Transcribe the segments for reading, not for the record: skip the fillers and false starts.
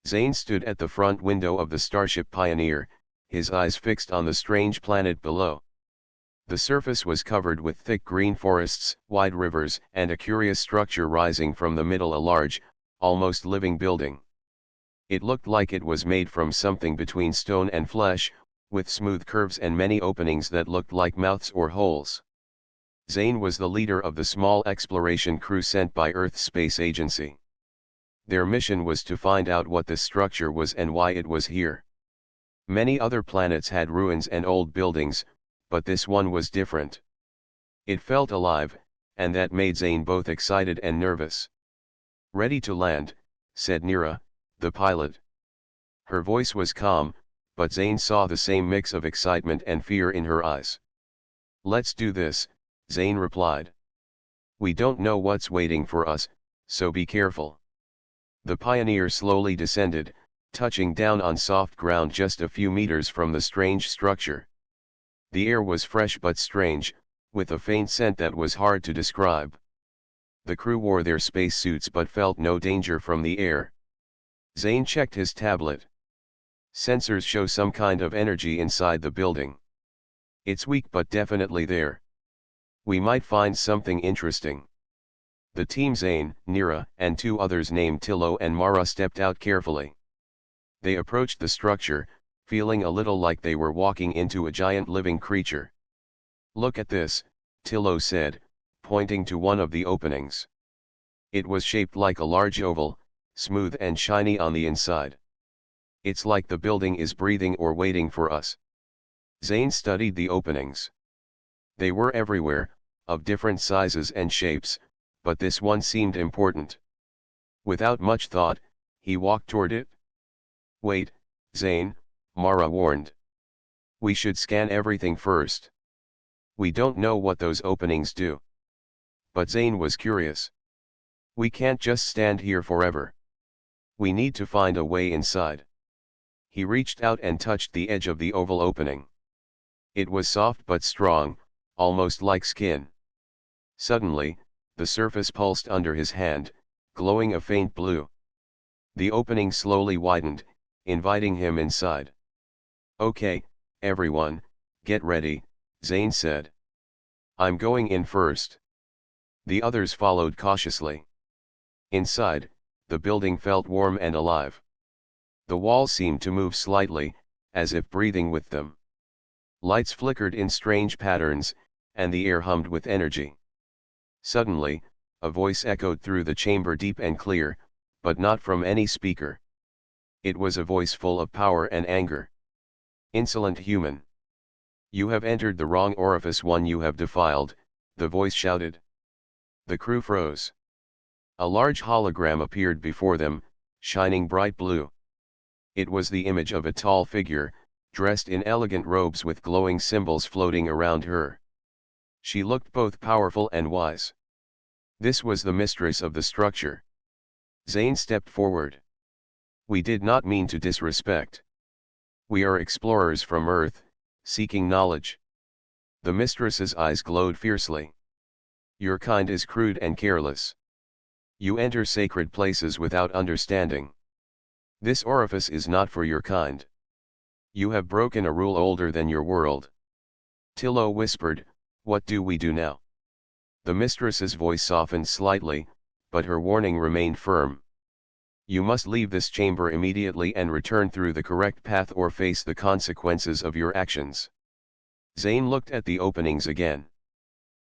Zane stood at the front window of the Starship Pioneer, his eyes fixed on the strange planet below. The surface was covered with thick green forests, wide rivers, and a curious structure rising from the middle, a large, almost living building. It looked like it was made from something between stone and flesh, with smooth curves and many openings that looked like mouths or holes. Zane was the leader of the small exploration crew sent by Earth's space agency. Their mission was to find out what this structure was and why it was here. Many other planets had ruins and old buildings, but this one was different. It felt alive, and that made Zane both excited and nervous. "Ready to land," said Nira, the pilot. Her voice was calm, but Zane saw the same mix of excitement and fear in her eyes. "Let's do this," Zane replied. "We don't know what's waiting for us, so be careful." The Pioneer slowly descended, touching down on soft ground just a few meters from the strange structure. The air was fresh but strange, with a faint scent that was hard to describe. The crew wore their spacesuits but felt no danger from the air. Zane checked his tablet. Sensors show some kind of energy inside the building. It's weak but definitely there. We might find something interesting. The team, Zane, Nira, and two others named Tillo and Mara, stepped out carefully. They approached the structure, feeling a little like they were walking into a giant living creature. "Look at this," Tillo said, pointing to one of the openings. It was shaped like a large oval, smooth and shiny on the inside. "It's like the building is breathing or waiting for us." Zane studied the openings. They were everywhere, of different sizes and shapes, but this one seemed important. Without much thought, he walked toward it. "Wait, Zane," Mara warned. "We should scan everything first. We don't know what those openings do." But Zane was curious. "We can't just stand here forever. We need to find a way inside." He reached out and touched the edge of the oval opening. It was soft but strong, almost like skin. Suddenly, the surface pulsed under his hand, glowing a faint blue. The opening slowly widened, inviting him inside. "Okay, everyone, get ready," Zane said. "I'm going in first." The others followed cautiously. Inside, the building felt warm and alive. The walls seemed to move slightly, as if breathing with them. Lights flickered in strange patterns, and the air hummed with energy. Suddenly, a voice echoed through the chamber, deep and clear, but not from any speaker. It was a voice full of power and anger. "Insolent human! You have entered the wrong orifice, one you have defiled," the voice shouted. The crew froze. A large hologram appeared before them, shining bright blue. It was the image of a tall figure, dressed in elegant robes with glowing symbols floating around her. She looked both powerful and wise. This was the mistress of the structure. Zane stepped forward. "We did not mean to disrespect. We are explorers from Earth, seeking knowledge." The mistress's eyes glowed fiercely. "Your kind is crude and careless. You enter sacred places without understanding. This orifice is not for your kind. You have broken a rule older than your world." Tillo whispered, "What do we do now?" The mistress's voice softened slightly, but her warning remained firm. "You must leave this chamber immediately and return through the correct path or face the consequences of your actions." Zane looked at the openings again.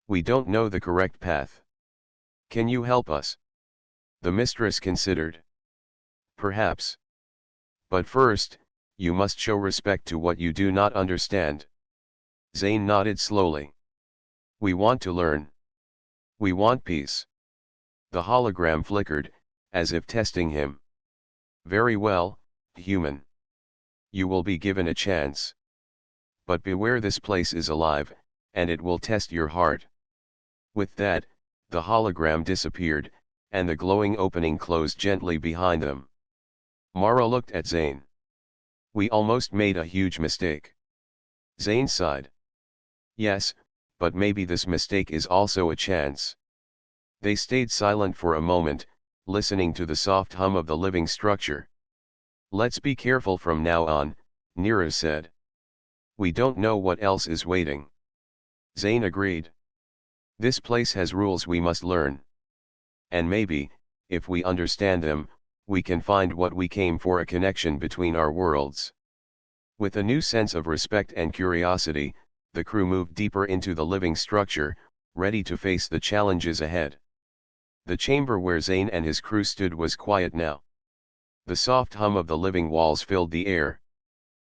"We don't know the correct path. Can you help us?" The mistress considered. "Perhaps. But first, you must show respect to what you do not understand." Zane nodded slowly. "We want to learn. We want peace." The hologram flickered, as if testing him. "Very well, human. You will be given a chance. But beware, this place is alive, and it will test your heart." With that, the hologram disappeared, and the glowing opening closed gently behind them. Mara looked at Zane. "We almost made a huge mistake." Zane sighed. "Yes, but maybe this mistake is also a chance." They stayed silent for a moment, listening to the soft hum of the living structure. Let's be careful from now on, Nira said. We don't know what else is waiting. Zane agreed. This place has rules we must learn. And maybe, if we understand them, we can find what we came for, a connection between our worlds. With a new sense of respect and curiosity, the crew moved deeper into the living structure, ready to face the challenges ahead. The chamber where Zane and his crew stood was quiet now. The soft hum of the living walls filled the air.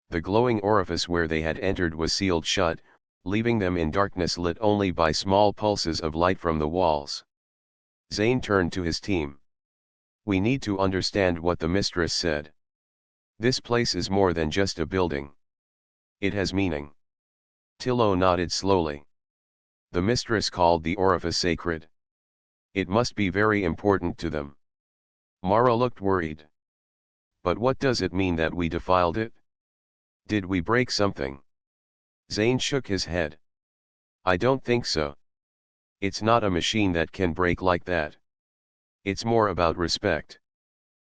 The glowing orifice where they had entered was sealed shut, leaving them in darkness lit only by small pulses of light from the walls. Zane turned to his team. We need to understand what the mistress said. This place is more than just a building. It has meaning. Tillo nodded slowly. The mistress called the orifice sacred. It must be very important to them. Mara looked worried. But what does it mean that we defiled it? Did we break something? Zane shook his head. I don't think so. It's not a machine that can break like that. It's more about respect.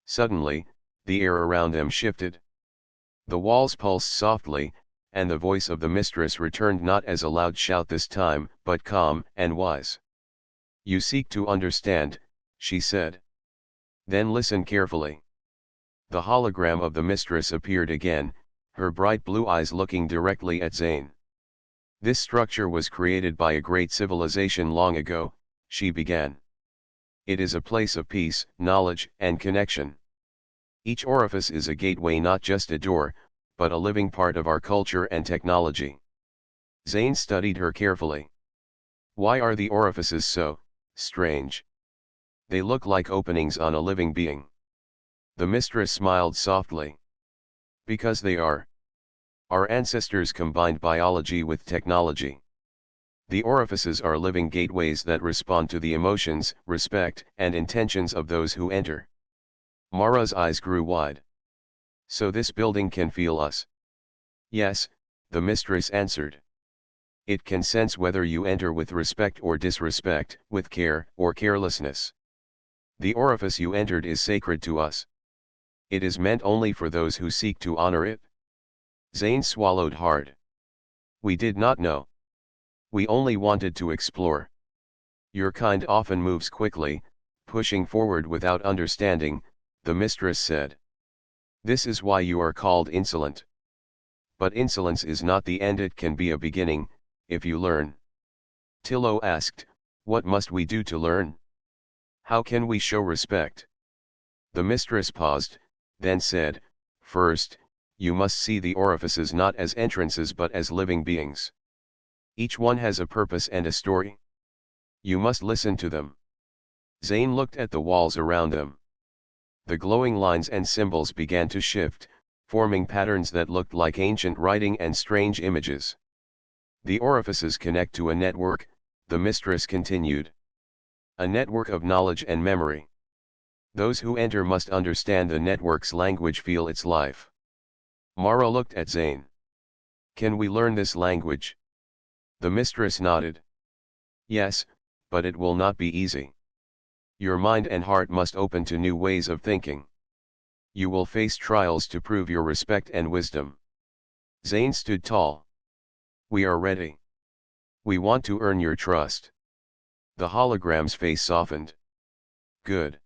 Suddenly, the air around them shifted. The walls pulsed softly, and the voice of the mistress returned, not as a loud shout this time, but calm and wise. You seek to understand, she said. Then listen carefully. The hologram of the mistress appeared again, her bright blue eyes looking directly at Zane. This structure was created by a great civilization long ago, she began. It is a place of peace, knowledge, and connection. Each orifice is a gateway, not just a door, but a living part of our culture and technology. Zane studied her carefully. Why are the orifices so strange? They look like openings on a living being. The mistress smiled softly. Because they are. Our ancestors combined biology with technology. The orifices are living gateways that respond to the emotions, respect, and intentions of those who enter. Mara's eyes grew wide. So this building can feel us? Yes, the mistress answered. It can sense whether you enter with respect or disrespect, with care or carelessness. The orifice you entered is sacred to us. It is meant only for those who seek to honor it. Zane swallowed hard. We did not know. We only wanted to explore. Your kind often moves quickly, pushing forward without understanding, the mistress said. This is why you are called insolent. But insolence is not the end, it can be a beginning, if you learn. Tillo asked, what must we do to learn? How can we show respect? The mistress paused, then said, first, you must see the orifices not as entrances but as living beings. Each one has a purpose and a story. You must listen to them. Zane looked at the walls around them. The glowing lines and symbols began to shift, forming patterns that looked like ancient writing and strange images. The orifices connect to a network, the mistress continued. A network of knowledge and memory. Those who enter must understand the network's language, feel its life. Mara looked at Zane. Can we learn this language? The mistress nodded. Yes, but it will not be easy. Your mind and heart must open to new ways of thinking. You will face trials to prove your respect and wisdom. Zane stood tall. We are ready. We want to earn your trust. The hologram's face softened. Good.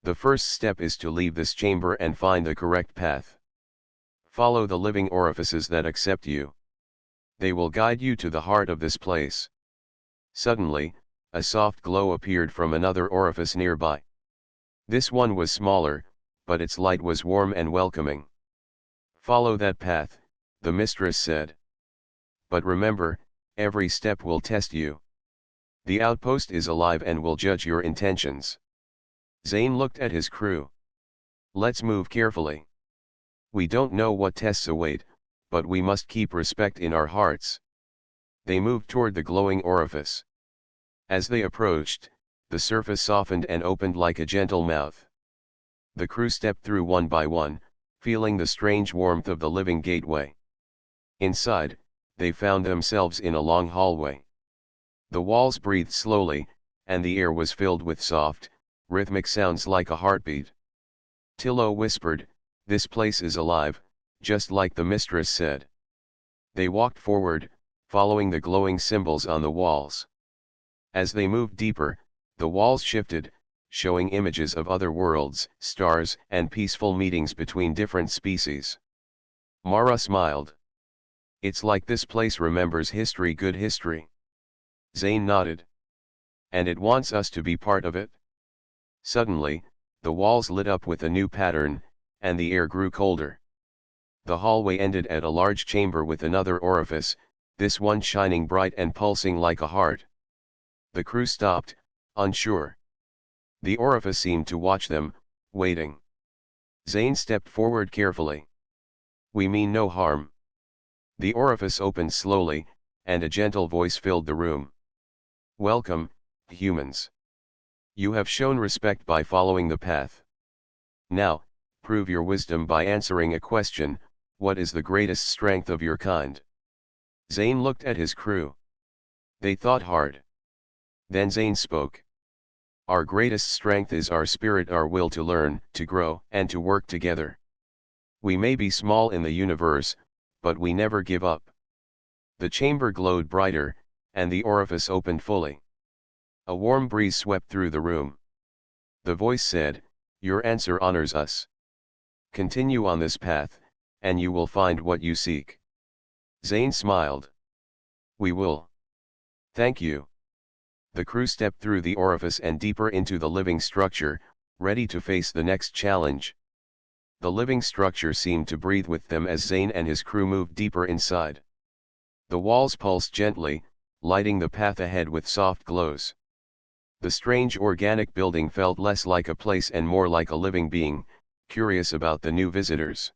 The first step is to leave this chamber and find the correct path. Follow the living orifices that accept you. They will guide you to the heart of this place. Suddenly, a soft glow appeared from another orifice nearby. This one was smaller, but its light was warm and welcoming. Follow that path, the mistress said. But remember, every step will test you. The outpost is alive and will judge your intentions. Zane looked at his crew. Let's move carefully. We don't know what tests await, but we must keep respect in our hearts. They moved toward the glowing orifice. As they approached, the surface softened and opened like a gentle mouth. The crew stepped through one by one, feeling the strange warmth of the living gateway. Inside, they found themselves in a long hallway. The walls breathed slowly, and the air was filled with soft, rhythmic sounds like a heartbeat. Tillo whispered, This place is alive, just like the mistress said. They walked forward, following the glowing symbols on the walls. As they moved deeper, the walls shifted, showing images of other worlds, stars, and peaceful meetings between different species. Mara smiled. It's like this place remembers history, good history. Zane nodded. And it wants us to be part of it? Suddenly, the walls lit up with a new pattern, and the air grew colder. The hallway ended at a large chamber with another orifice, this one shining bright and pulsing like a heart. The crew stopped, unsure. The orifice seemed to watch them, waiting. Zane stepped forward carefully. We mean no harm. The orifice opened slowly, and a gentle voice filled the room. Welcome, humans. You have shown respect by following the path. Now, prove your wisdom by answering a question: what is the greatest strength of your kind? Zane looked at his crew. They thought hard. Then Zane spoke. Our greatest strength is our spirit, our will to learn, to grow, and to work together. We may be small in the universe, but we never give up. The chamber glowed brighter, and the orifice opened fully. A warm breeze swept through the room. The voice said, your answer honors us. Continue on this path, and you will find what you seek. Zane smiled. We will. Thank you. The crew stepped through the orifice and deeper into the living structure, ready to face the next challenge. The living structure seemed to breathe with them as Zane and his crew moved deeper inside. The walls pulsed gently, lighting the path ahead with soft glows. The strange organic building felt less like a place and more like a living being, curious about the new visitors.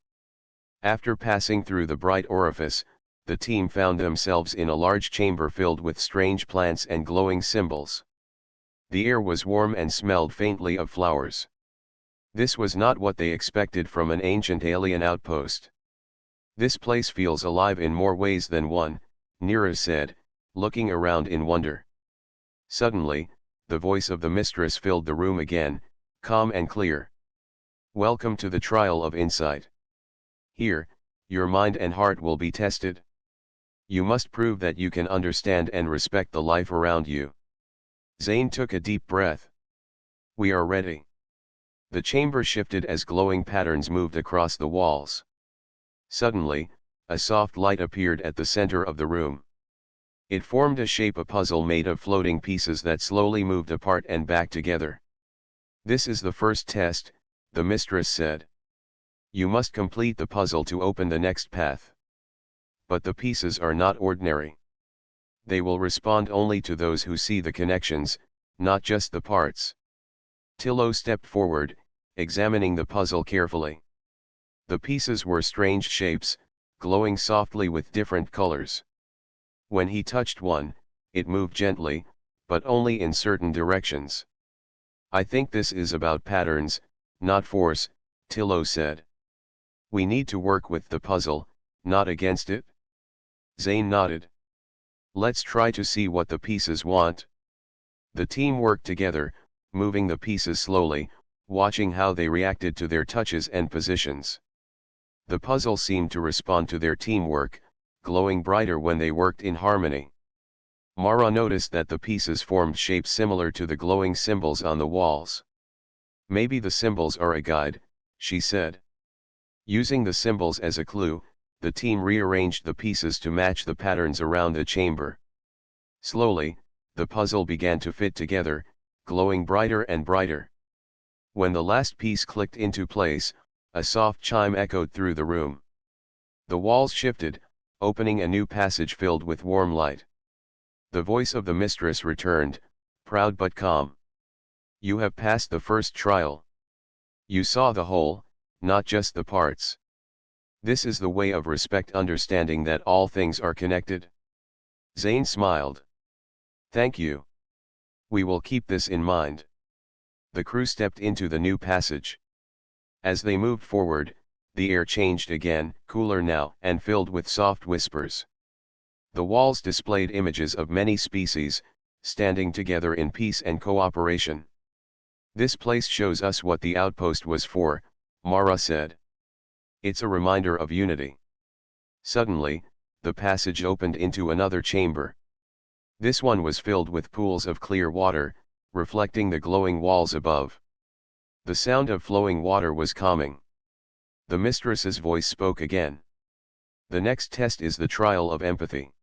After passing through the bright orifice, the team found themselves in a large chamber filled with strange plants and glowing symbols. The air was warm and smelled faintly of flowers. This was not what they expected from an ancient alien outpost. This place feels alive in more ways than one, Nira said, looking around in wonder. Suddenly, the voice of the mistress filled the room again, calm and clear. Welcome to the trial of insight. Here, your mind and heart will be tested. You must prove that you can understand and respect the life around you. Zane took a deep breath. We are ready. The chamber shifted as glowing patterns moved across the walls. Suddenly, a soft light appeared at the center of the room. It formed a shape, a puzzle made of floating pieces that slowly moved apart and back together. This is the first test, the mistress said. You must complete the puzzle to open the next path. But the pieces are not ordinary. They will respond only to those who see the connections, not just the parts. Tillo stepped forward, examining the puzzle carefully. The pieces were strange shapes, glowing softly with different colors. When he touched one, it moved gently, but only in certain directions. I think this is about patterns, not force, Tillo said. We need to work with the puzzle, not against it. Zane nodded. Let's try to see what the pieces want. The team worked together, moving the pieces slowly, watching how they reacted to their touches and positions. The puzzle seemed to respond to their teamwork, glowing brighter when they worked in harmony. Mara noticed that the pieces formed shapes similar to the glowing symbols on the walls. Maybe the symbols are a guide, she said. Using the symbols as a clue, the team rearranged the pieces to match the patterns around the chamber. Slowly, the puzzle began to fit together, glowing brighter and brighter. When the last piece clicked into place, a soft chime echoed through the room. The walls shifted, opening a new passage filled with warm light. The voice of the mistress returned, proud but calm. You have passed the first trial. You saw the whole, not just the parts. This is the way of respect, understanding that all things are connected. Zane smiled. Thank you. We will keep this in mind. The crew stepped into the new passage. As they moved forward, the air changed again, cooler now, and filled with soft whispers. The walls displayed images of many species, standing together in peace and cooperation. This place shows us what the outpost was for, Mara said. It's a reminder of unity. Suddenly, the passage opened into another chamber. This one was filled with pools of clear water, reflecting the glowing walls above. The sound of flowing water was calming. The mistress's voice spoke again. The next test is the trial of empathy.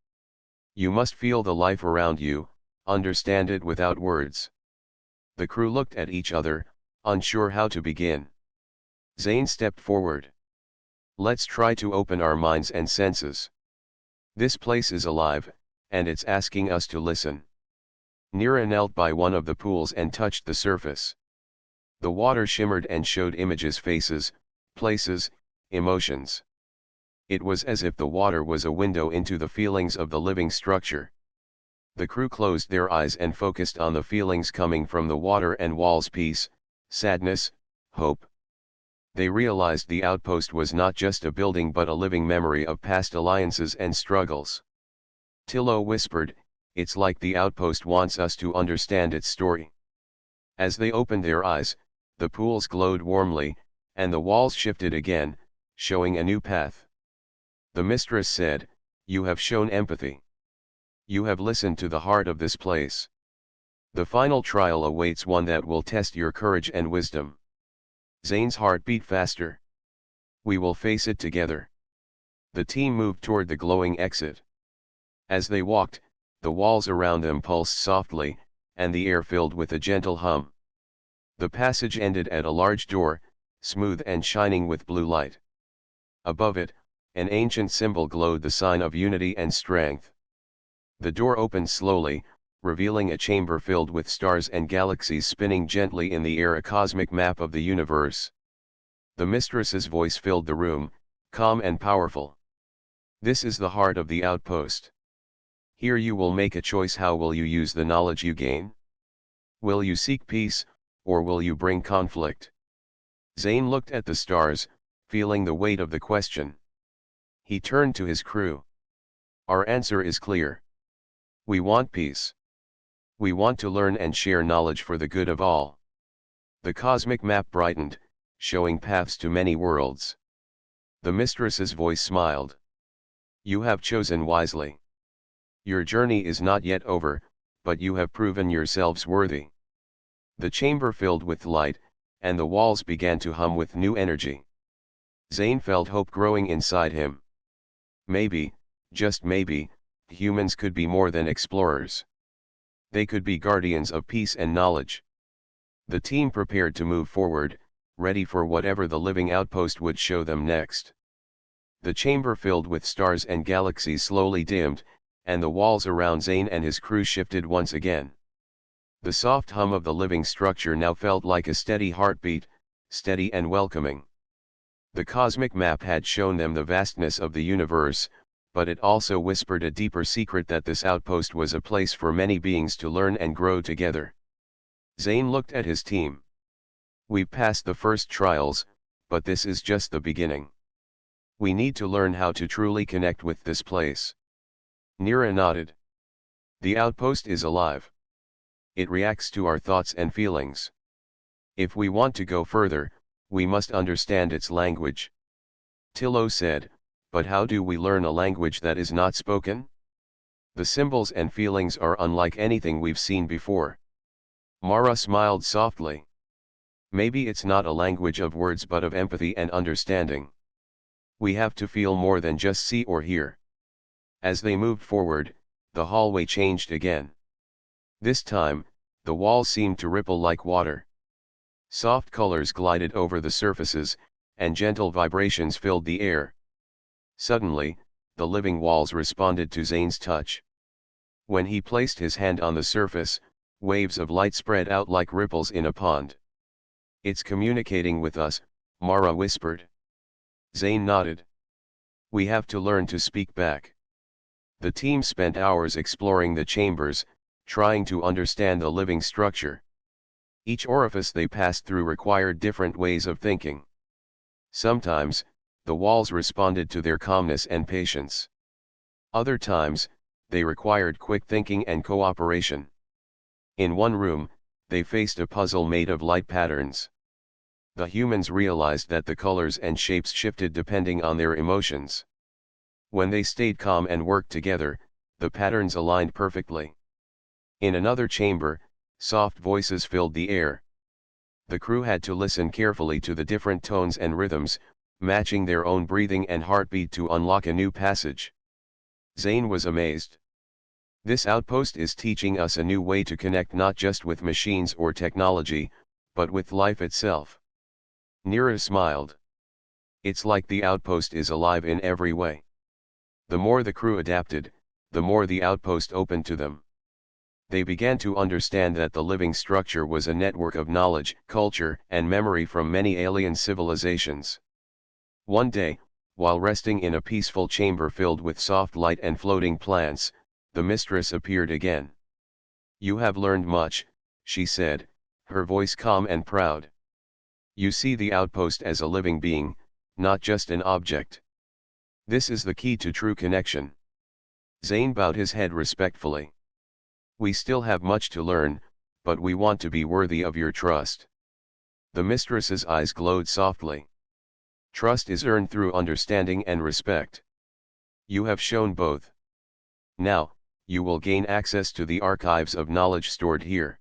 You must feel the life around you, understand it without words. The crew looked at each other, unsure how to begin. Zane stepped forward. Let's try to open our minds and senses. This place is alive, and it's asking us to listen. Nira knelt by one of the pools and touched the surface. The water shimmered and showed images, faces, places, emotions. It was as if the water was a window into the feelings of the living structure. The crew closed their eyes and focused on the feelings coming from the water and walls: peace, sadness, hope. They realized the outpost was not just a building but a living memory of past alliances and struggles. Tillo whispered, "It's like the outpost wants us to understand its story." As they opened their eyes, the pools glowed warmly, and the walls shifted again, showing a new path. The mistress said, "You have shown empathy. You have listened to the heart of this place. The final trial awaits, one that will test your courage and wisdom." Zane's heart beat faster. "We will face it together." The team moved toward the glowing exit. As they walked, the walls around them pulsed softly, and the air filled with a gentle hum. The passage ended at a large door, smooth and shining with blue light. Above it, an ancient symbol glowed, the sign of unity and strength. The door opened slowly, revealing a chamber filled with stars and galaxies spinning gently in the air, a cosmic map of the universe. The mistress's voice filled the room, calm and powerful. "This is the heart of the outpost. Here you will make a choice. How will you use the knowledge you gain? Will you seek peace, or will you bring conflict?" Zane looked at the stars, feeling the weight of the question. He turned to his crew. "Our answer is clear. We want peace. We want to learn and share knowledge for the good of all." The cosmic map brightened, showing paths to many worlds. The mistress's voice smiled. "You have chosen wisely. Your journey is not yet over, but you have proven yourselves worthy." The chamber filled with light, and the walls began to hum with new energy. Zane felt hope growing inside him. Maybe, just maybe, humans could be more than explorers. They could be guardians of peace and knowledge. The team prepared to move forward, ready for whatever the living outpost would show them next. The chamber filled with stars and galaxies slowly dimmed, and the walls around Zane and his crew shifted once again. The soft hum of the living structure now felt like a steady heartbeat, steady and welcoming. The cosmic map had shown them the vastness of the universe, but it also whispered a deeper secret, that this outpost was a place for many beings to learn and grow together. Zane looked at his team. "We've passed the first trials, but this is just the beginning. We need to learn how to truly connect with this place." Nira nodded. "The outpost is alive. It reacts to our thoughts and feelings. If we want to go further, we must understand its language." Tillo said, "But how do we learn a language that is not spoken? The symbols and feelings are unlike anything we've seen before." Mara smiled softly. "Maybe it's not a language of words but of empathy and understanding. We have to feel more than just see or hear." As they moved forward, the hallway changed again. This time, the walls seemed to ripple like water. Soft colors glided over the surfaces, and gentle vibrations filled the air. Suddenly, the living walls responded to Zane's touch. When he placed his hand on the surface, waves of light spread out like ripples in a pond. "It's communicating with us," Mara whispered. Zane nodded. "We have to learn to speak back." The team spent hours exploring the chambers, trying to understand the living structure. Each orifice they passed through required different ways of thinking. Sometimes, the walls responded to their calmness and patience. Other times, they required quick thinking and cooperation. In one room, they faced a puzzle made of light patterns. The humans realized that the colors and shapes shifted depending on their emotions. When they stayed calm and worked together, the patterns aligned perfectly. In another chamber, soft voices filled the air. The crew had to listen carefully to the different tones and rhythms, matching their own breathing and heartbeat to unlock a new passage. Zane was amazed. This outpost is teaching us a new way to connect not just with machines or technology, but with life itself. Nira smiled. It's like the outpost is alive in every way. The more the crew adapted, the more the outpost opened to them. They began to understand that the living structure was a network of knowledge, culture, and memory from many alien civilizations. One day, while resting in a peaceful chamber filled with soft light and floating plants, the mistress appeared again. "You have learned much," she said, her voice calm and proud. "You see the outpost as a living being, not just an object. This is the key to true connection." Zane bowed his head respectfully. "We still have much to learn, but we want to be worthy of your trust." The mistress's eyes glowed softly. "Trust is earned through understanding and respect. You have shown both. Now, you will gain access to the archives of knowledge stored here."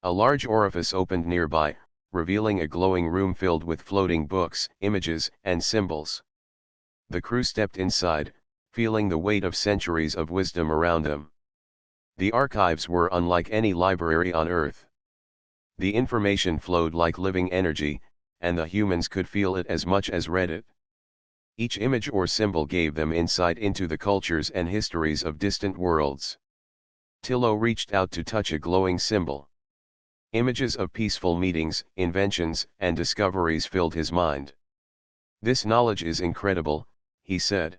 A large orifice opened nearby, revealing a glowing room filled with floating books, images, and symbols. The crew stepped inside, feeling the weight of centuries of wisdom around them. The archives were unlike any library on Earth. The information flowed like living energy, and the humans could feel it as much as read it. Each image or symbol gave them insight into the cultures and histories of distant worlds. Tillo reached out to touch a glowing symbol. Images of peaceful meetings, inventions, and discoveries filled his mind. "This knowledge is incredible," he said.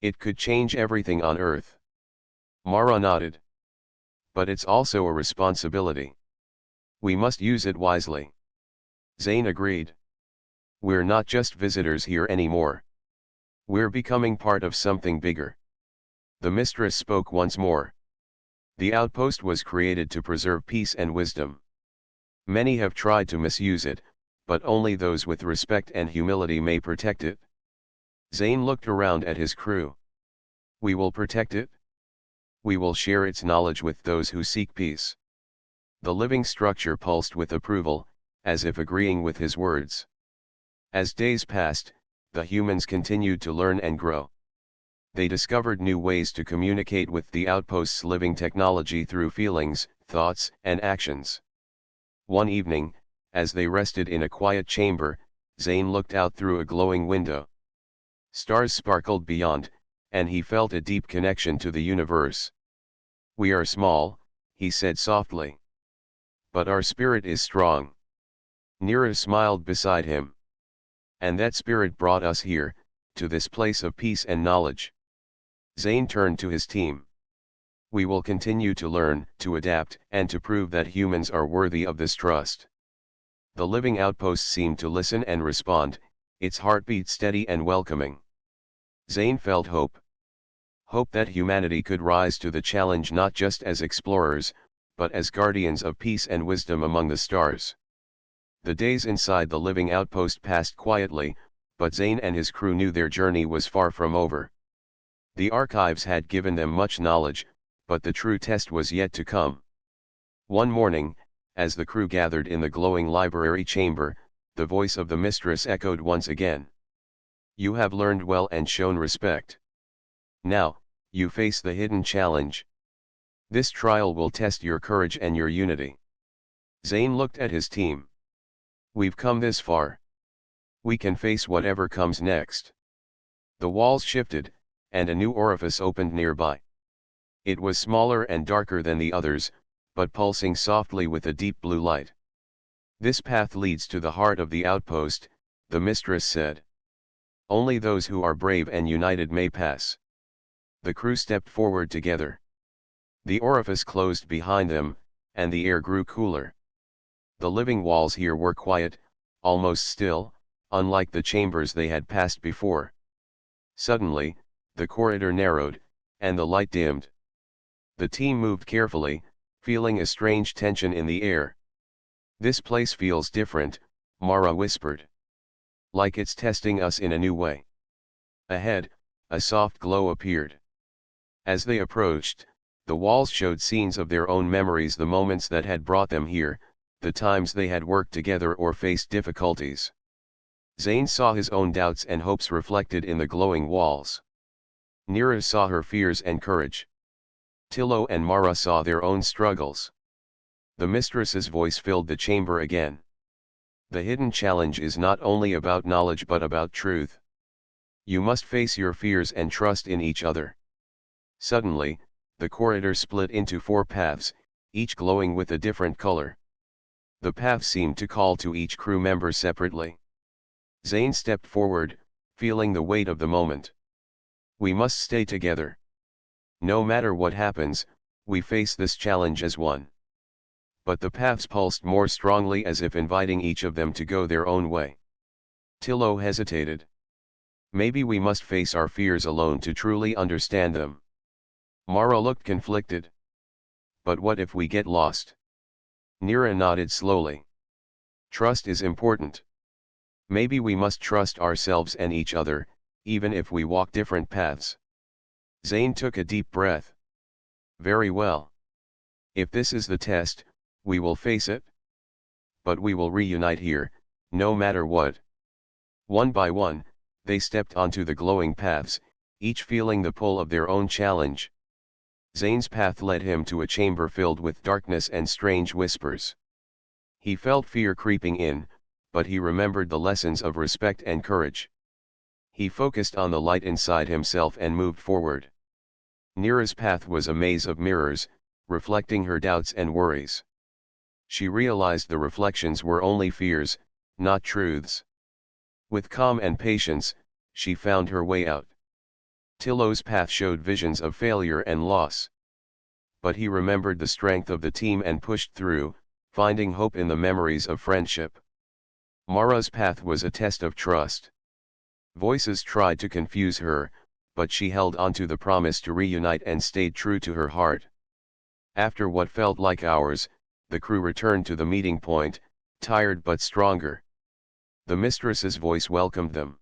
"It could change everything on Earth." Mara nodded. "But it's also a responsibility. We must use it wisely." Zane agreed. "We're not just visitors here anymore. We're becoming part of something bigger." The mistress spoke once more. "The outpost was created to preserve peace and wisdom. Many have tried to misuse it, but only those with respect and humility may protect it." Zane looked around at his crew. "We will protect it. We will share its knowledge with those who seek peace." The living structure pulsed with approval, as if agreeing with his words. As days passed, the humans continued to learn and grow. They discovered new ways to communicate with the outpost's living technology through feelings, thoughts, and actions. One evening, as they rested in a quiet chamber, Zane looked out through a glowing window. Stars sparkled beyond, and he felt a deep connection to the universe. "We are small," he said softly. "But our spirit is strong." Nira smiled beside him. "And that spirit brought us here, to this place of peace and knowledge." Zane turned to his team. "We will continue to learn, to adapt, and to prove that humans are worthy of this trust." The living outpost seemed to listen and respond, its heartbeat steady and welcoming. Zane felt hope. Hope that humanity could rise to the challenge not just as explorers, but as guardians of peace and wisdom among the stars. The days inside the living outpost passed quietly, but Zane and his crew knew their journey was far from over. The archives had given them much knowledge, but the true test was yet to come. One morning, as the crew gathered in the glowing library chamber, the voice of the mistress echoed once again. "You have learned well and shown respect. Now, you face the hidden challenge. This trial will test your courage and your unity." Zane looked at his team. "We've come this far. We can face whatever comes next." The walls shifted, and a new orifice opened nearby. It was smaller and darker than the others, but pulsing softly with a deep blue light. "This path leads to the heart of the outpost," the mistress said. "Only those who are brave and united may pass." The crew stepped forward together. The orifice closed behind them, and the air grew cooler. The living walls here were quiet, almost still, unlike the chambers they had passed before. Suddenly, the corridor narrowed, and the light dimmed. The team moved carefully, feeling a strange tension in the air. "This place feels different," Mara whispered. Like it's testing us in a new way. Ahead, a soft glow appeared. As they approached, the walls showed scenes of their own memories, the moments that had brought them here, the times they had worked together or faced difficulties. Zane saw his own doubts and hopes reflected in the glowing walls. Nira saw her fears and courage. Tillo and Mara saw their own struggles. The mistress's voice filled the chamber again. The hidden challenge is not only about knowledge but about truth. You must face your fears and trust in each other. Suddenly, the corridor split into 4 paths, each glowing with a different color. The paths seemed to call to each crew member separately. Zane stepped forward, feeling the weight of the moment. We must stay together. No matter what happens, we face this challenge as one. But the paths pulsed more strongly, as if inviting each of them to go their own way. Tillo hesitated. Maybe we must face our fears alone to truly understand them. Mara looked conflicted. But what if we get lost? Nira nodded slowly. Trust is important. Maybe we must trust ourselves and each other, even if we walk different paths. Zane took a deep breath. Very well. If this is the test, we will face it. But we will reunite here, no matter what. One by one, they stepped onto the glowing paths, each feeling the pull of their own challenge. Zane's path led him to a chamber filled with darkness and strange whispers. He felt fear creeping in, but he remembered the lessons of respect and courage. He focused on the light inside himself and moved forward. Nira's path was a maze of mirrors, reflecting her doubts and worries. She realized the reflections were only fears, not truths. With calm and patience, she found her way out. Tillo's path showed visions of failure and loss. But he remembered the strength of the team and pushed through, finding hope in the memories of friendship. Mara's path was a test of trust. Voices tried to confuse her, but she held onto the promise to reunite and stayed true to her heart. After what felt like hours, the crew returned to the meeting point, tired but stronger. The mistress's voice welcomed them.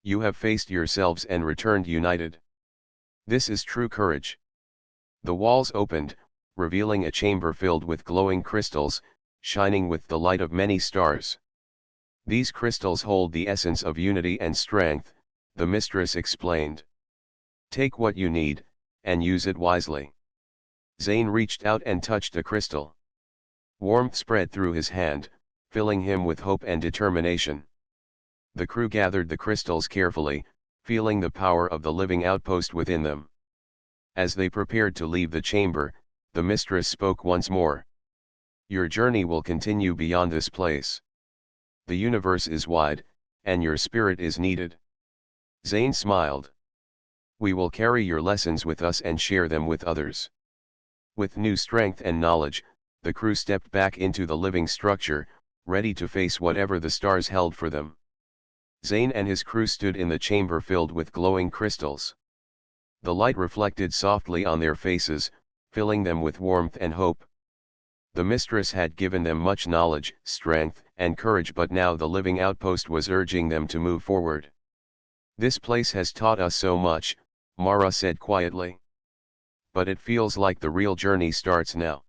You have faced yourselves and returned united. This is true courage. The walls opened, revealing a chamber filled with glowing crystals, shining with the light of many stars. These crystals hold the essence of unity and strength, the mistress explained. Take what you need, and use it wisely. Zane reached out and touched a crystal. Warmth spread through his hand, filling him with hope and determination. The crew gathered the crystals carefully, feeling the power of the living outpost within them. As they prepared to leave the chamber, the mistress spoke once more. Your journey will continue beyond this place. The universe is wide, and your spirit is needed. Zane smiled. We will carry your lessons with us and share them with others. With new strength and knowledge, the crew stepped back into the living structure, ready to face whatever the stars held for them. Zane and his crew stood in the chamber filled with glowing crystals. The light reflected softly on their faces, filling them with warmth and hope. The mistress had given them much knowledge, strength, and courage, but now the living outpost was urging them to move forward. This place has taught us so much, Mara said quietly. But it feels like the real journey starts now.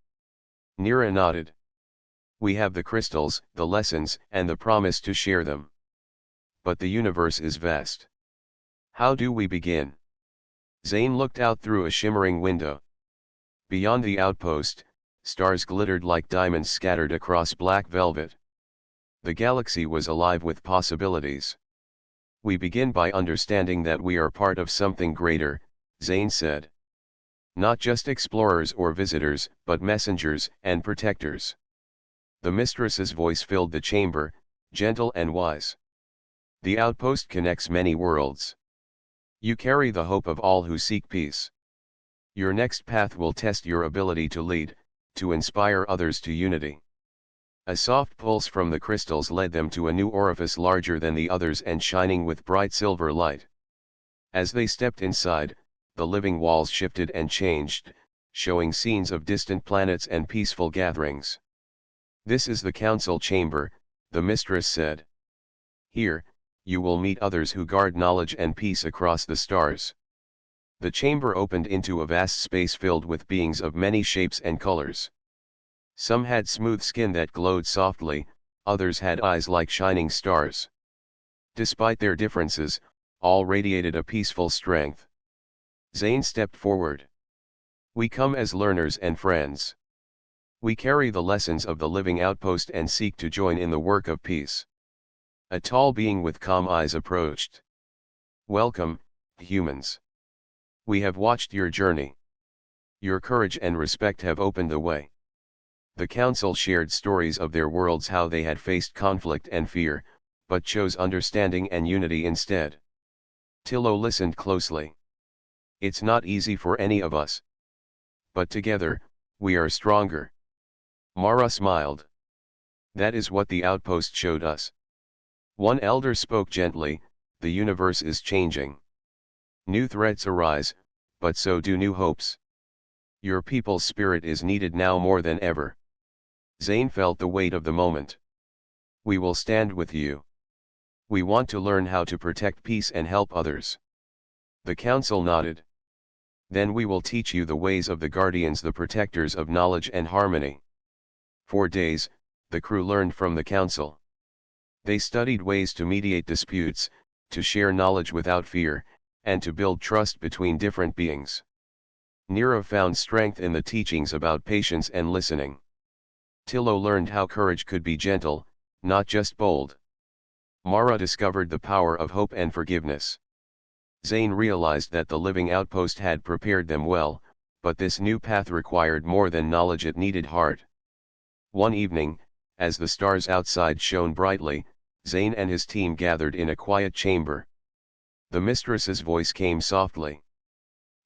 Nira nodded. We have the crystals, the lessons, and the promise to share them. But the universe is vast. How do we begin? Zane looked out through a shimmering window. Beyond the outpost, stars glittered like diamonds scattered across black velvet. The galaxy was alive with possibilities. We begin by understanding that we are part of something greater, Zane said. Not just explorers or visitors, but messengers and protectors. The mistress's voice filled the chamber, gentle and wise. The outpost connects many worlds. You carry the hope of all who seek peace. Your next path will test your ability to lead, to inspire others to unity. A soft pulse from the crystals led them to a new orifice larger than the others and shining with bright silver light. As they stepped inside, the living walls shifted and changed, showing scenes of distant planets and peaceful gatherings. This is the council chamber, the mistress said. Here, you will meet others who guard knowledge and peace across the stars. The chamber opened into a vast space filled with beings of many shapes and colors. Some had smooth skin that glowed softly, others had eyes like shining stars. Despite their differences, all radiated a peaceful strength. Zane stepped forward. We come as learners and friends. We carry the lessons of the living outpost and seek to join in the work of peace. A tall being with calm eyes approached. Welcome, humans. We have watched your journey. Your courage and respect have opened the way. The council shared stories of their worlds, how they had faced conflict and fear, but chose understanding and unity instead. Tillo listened closely. It's not easy for any of us. But together, we are stronger. Mara smiled. That is what the outpost showed us. One elder spoke gently, the universe is changing. New threats arise, but so do new hopes. Your people's spirit is needed now more than ever. Zane felt the weight of the moment. We will stand with you. We want to learn how to protect peace and help others. The council nodded. Then we will teach you the ways of the guardians, the protectors of knowledge and harmony. For days, the crew learned from the council. They studied ways to mediate disputes, to share knowledge without fear, and to build trust between different beings. Nira found strength in the teachings about patience and listening. Tillo learned how courage could be gentle, not just bold. Mara discovered the power of hope and forgiveness. Zane realized that the living outpost had prepared them well, but this new path required more than knowledge, it needed heart. One evening, as the stars outside shone brightly, Zane and his team gathered in a quiet chamber. The mistress's voice came softly.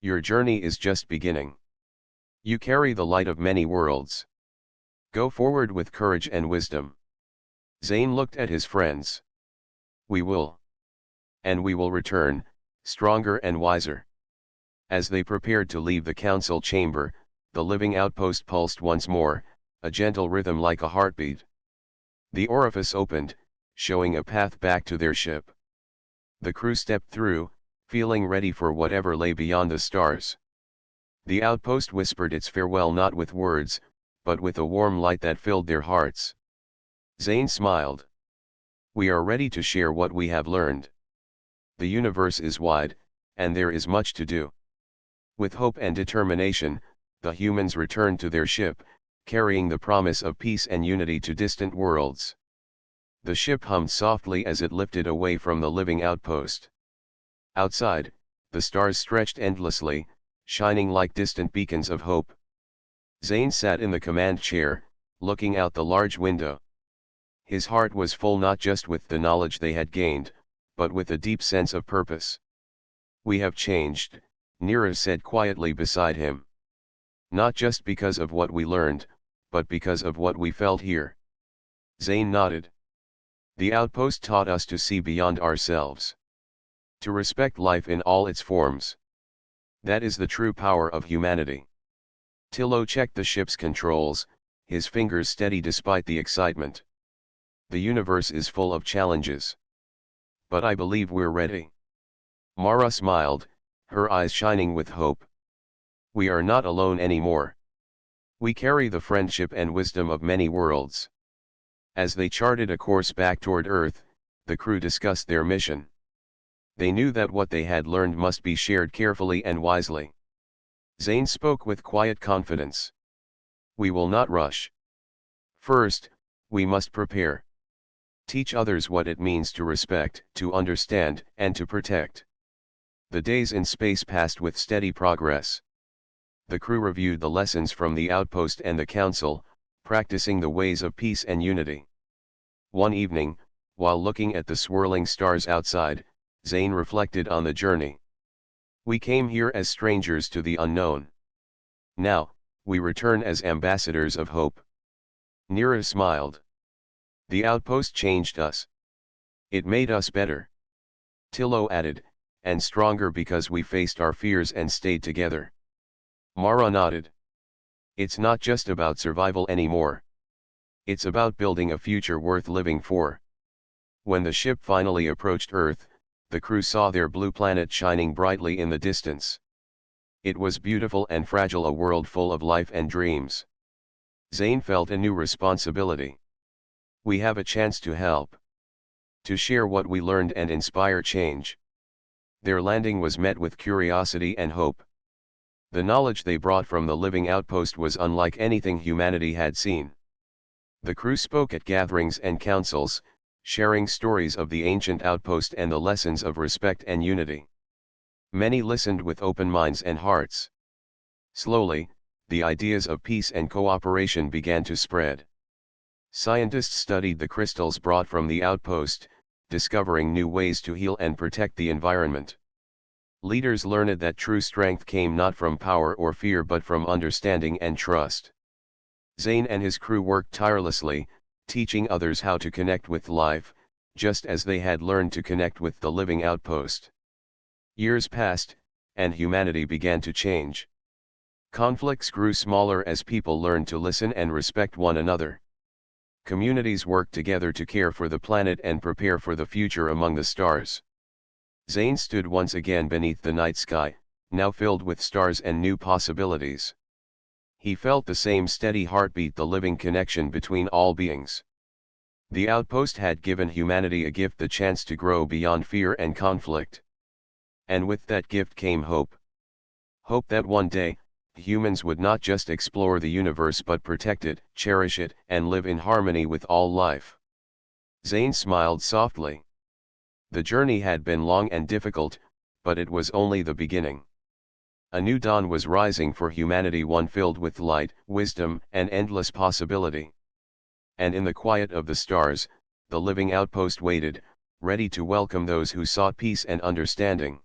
Your journey is just beginning. You carry the light of many worlds. Go forward with courage and wisdom. Zane looked at his friends. We will. And we will return, stronger and wiser. As they prepared to leave the council chamber, the living outpost pulsed once more, a gentle rhythm like a heartbeat. The orifice opened, showing a path back to their ship. The crew stepped through, feeling ready for whatever lay beyond the stars. The outpost whispered its farewell not with words, but with a warm light that filled their hearts. Zane smiled. We are ready to share what we have learned. The universe is wide, and there is much to do. With hope and determination, the humans returned to their ship, carrying the promise of peace and unity to distant worlds. The ship hummed softly as it lifted away from the living outpost. Outside, the stars stretched endlessly, shining like distant beacons of hope. Zane sat in the command chair, looking out the large window. His heart was full not just with the knowledge they had gained, but with a deep sense of purpose. We have changed, Nira said quietly beside him. Not just because of what we learned, but because of what we felt here. Zane nodded. The outpost taught us to see beyond ourselves. To respect life in all its forms. That is the true power of humanity. Tillo checked the ship's controls, his fingers steady despite the excitement. The universe is full of challenges. But I believe we're ready. Mara smiled, her eyes shining with hope. We are not alone anymore. We carry the friendship and wisdom of many worlds. As they charted a course back toward Earth, the crew discussed their mission. They knew that what they had learned must be shared carefully and wisely. Zane spoke with quiet confidence. We will not rush. First, we must prepare. Teach others what it means to respect, to understand, and to protect. The days in space passed with steady progress. The crew reviewed the lessons from the outpost and the council, practicing the ways of peace and unity. One evening, while looking at the swirling stars outside, Zane reflected on the journey. We came here as strangers to the unknown. Now, we return as ambassadors of hope. Nira smiled. The outpost changed us. It made us better. Tillo added, and stronger because we faced our fears and stayed together. Mara nodded. It's not just about survival anymore. It's about building a future worth living for. When the ship finally approached Earth, the crew saw their blue planet shining brightly in the distance. It was beautiful and fragile, a world full of life and dreams. Zane felt a new responsibility. We have a chance to help. To share what we learned and inspire change. Their landing was met with curiosity and hope. The knowledge they brought from the living outpost was unlike anything humanity had seen. The crew spoke at gatherings and councils, sharing stories of the ancient outpost and the lessons of respect and unity. Many listened with open minds and hearts. Slowly, the ideas of peace and cooperation began to spread. Scientists studied the crystals brought from the outpost, discovering new ways to heal and protect the environment. Leaders learned that true strength came not from power or fear but from understanding and trust. Zane and his crew worked tirelessly, teaching others how to connect with life, just as they had learned to connect with the living outpost. Years passed, and humanity began to change. Conflicts grew smaller as people learned to listen and respect one another. Communities worked together to care for the planet and prepare for the future among the stars. Zane stood once again beneath the night sky, now filled with stars and new possibilities. He felt the same steady heartbeat, the living connection between all beings. The outpost had given humanity a gift, the chance to grow beyond fear and conflict. And with that gift came hope. Hope that one day, humans would not just explore the universe but protect it, cherish it, and live in harmony with all life. Zane smiled softly. The journey had been long and difficult, but it was only the beginning. A new dawn was rising for humanity, one filled with light, wisdom, and endless possibility. And in the quiet of the stars, the living outpost waited, ready to welcome those who sought peace and understanding.